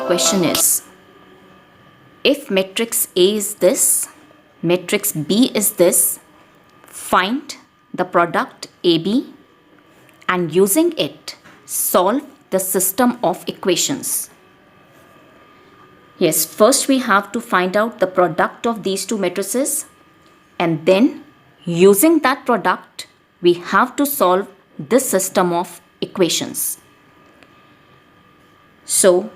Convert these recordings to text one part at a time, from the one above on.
question is, if matrix A is this, matrix B is this, find the product AB and using it solve the system of equations. Yes, first we have to find out the product of these two matrices, and then using that product we have to solve this system of equations. So,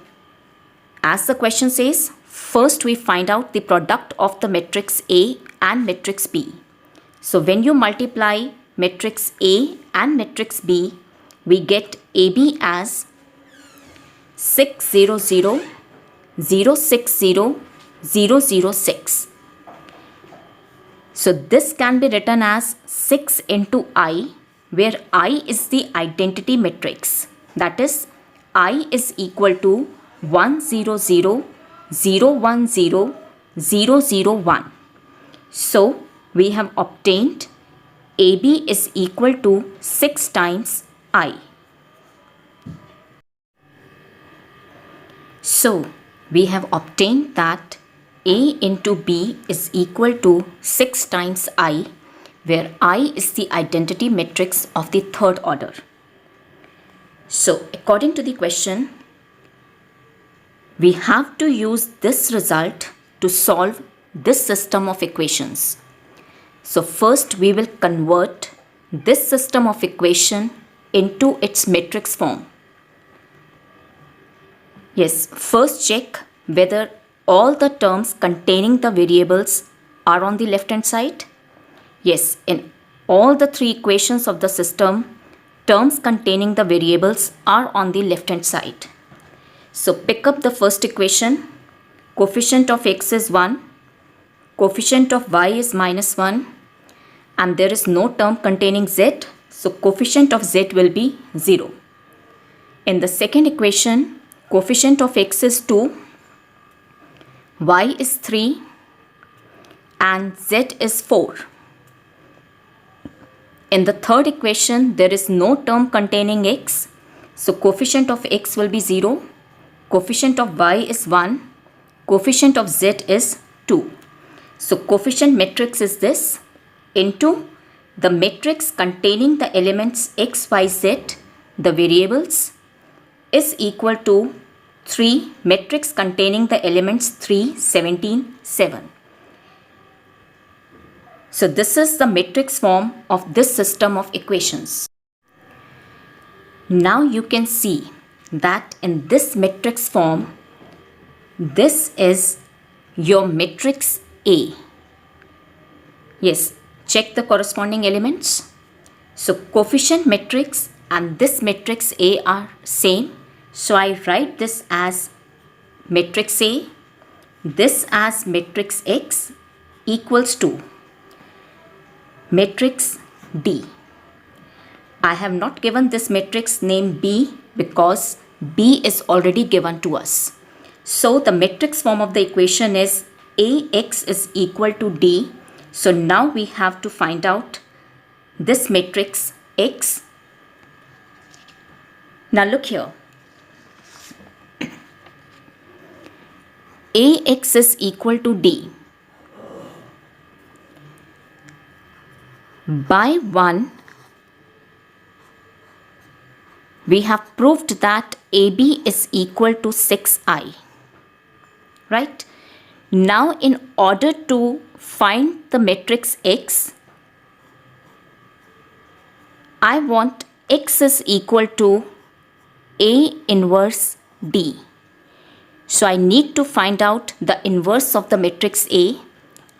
as the question says, first we find out the product of the matrix A and matrix B. So when you multiply matrix A and matrix B, we get AB as 6 0 0 0 6 0 0 0 6. So this can be written as 6 into I, where I is the identity matrix. That is, I is equal to 1 0 0 0 1 0 0 0 1. So we have obtained AB is equal to 6 times I. So we have obtained that A into B is equal to 6 times I, where I is the identity matrix of the third order. So according to the question, we have to use this result to solve this system of equations. So first we will convert this system of equation into its matrix form. Yes, first check whether all the terms containing the variables are on the left hand side. Yes, in all the three equations of the system, terms containing the variables are on the left hand side. So pick up the first equation. Coefficient of x is 1, coefficient of y is -1, and there is no term containing z, so coefficient of z will be 0. In the second equation, coefficient of x is 2, y is 3, and z is 4. In the third equation, there is no term containing x, so coefficient of x will be 0, coefficient of y is 1, coefficient of z is 2. So coefficient matrix is this into the matrix containing the elements x, y, z, the variables, is equal to 3 matrix containing the elements 3, 17, 7. So this is the matrix form of this system of equations. Now you can see that in this matrix form, this is your matrix A. Yes, check the corresponding elements. So coefficient matrix and this matrix A are same. So I write this as matrix A, this as matrix X equals to matrix B. I have not given this matrix name B because B is already given to us. So the matrix form of the equation is AX is equal to D. So now we have to find out this matrix X. Now look here. AX is equal to D. By 1, we have proved that AB is equal to 6I. Right? Now in order to find the matrix X, I want X is equal to A inverse D. So I need to find out the inverse of the matrix A,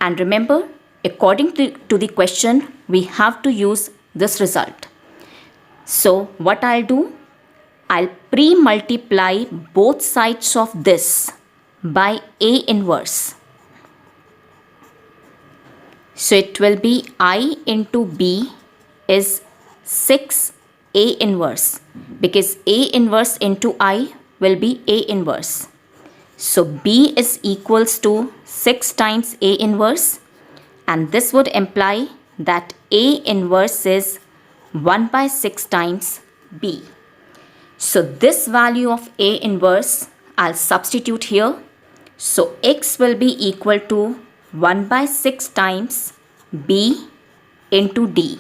and remember, according to the question, we have to use this result. So what I'll do, I'll pre-multiply both sides of this by A inverse. So it will be I into B is 6 A inverse, because A inverse into I will be A inverse. So B is equals to 6 times A inverse, and this would imply that A inverse is 1 by 6 times B. So this value of A inverse I'll substitute here. So x will be equal to 1 by 6 times b into d.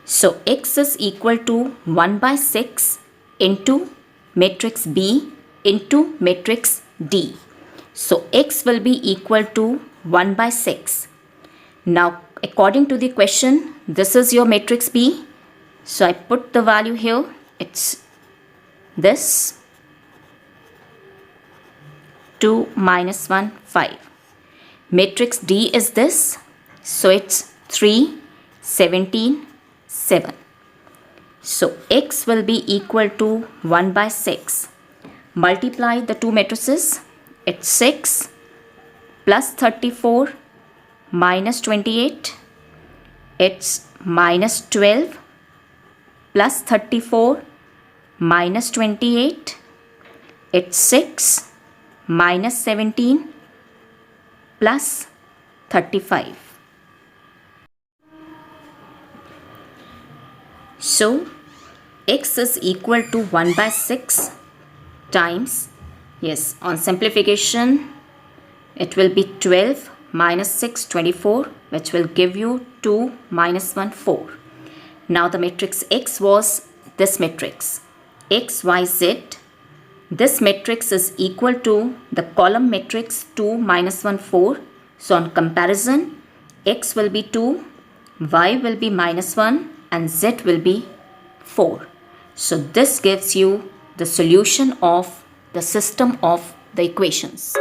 So x is equal to 1 by 6 into matrix B into matrix D. So x will be equal to 1 by 6. Now according to the question, this is your matrix B. So I put the value here. It's this 2 minus 1 5. Matrix D is this. So it's 3 17 7. So x will be equal to 1 by 6. Multiply the two matrices. It's 6 plus 34 minus 28. It's minus 12 plus 34 minus 28. It's 6 minus 17 plus 35. So x is equal to 1 by 6 times, yes, on simplification it will be 12 minus 6 24, which will give you 2 minus 1 4. Now the matrix X was this matrix X Y Z. This matrix is equal to the column matrix 2 minus 1 4. So on comparison, X will be 2, Y will be minus 1 and Z will be 4. So this gives you the solution of the system of the equations.